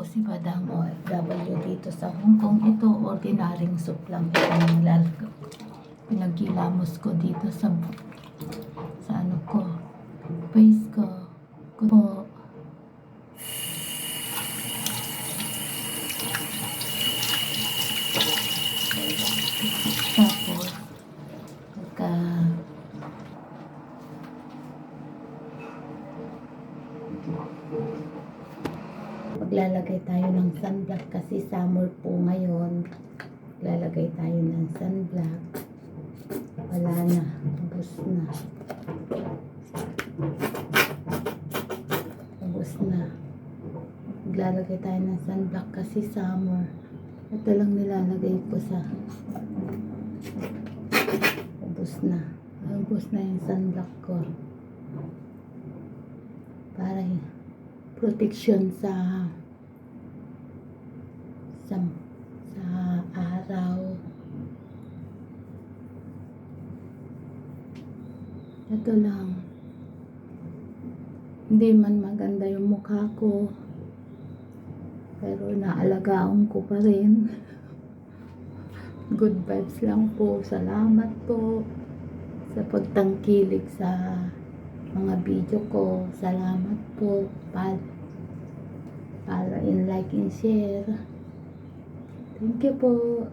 ako si Madam OFW dito sa Hong Kong. Ito, ordinaryong soup lang. Ito pinagkilamos ko dito sa ano ko, face ko. Po. Tapos, maglalagay tayo ng sunblock kasi summer po ngayon. Lalagay tayo ng sunblock. Wala na, ubos na. Ubos na. Maglalagay tayo ng sunblock kasi summer. Ito lang nilalagay ko sa ubos na. Ubos na yung sunblock ko. Para protection sa araw. Ito lang. Hindi man maganda yung mukha ko, pero naalagaan ko pa rin. Good vibes lang po. Salamat po sa pagtangkilik sa mga video ko. Salamat po. Para in like and share. Thank you po.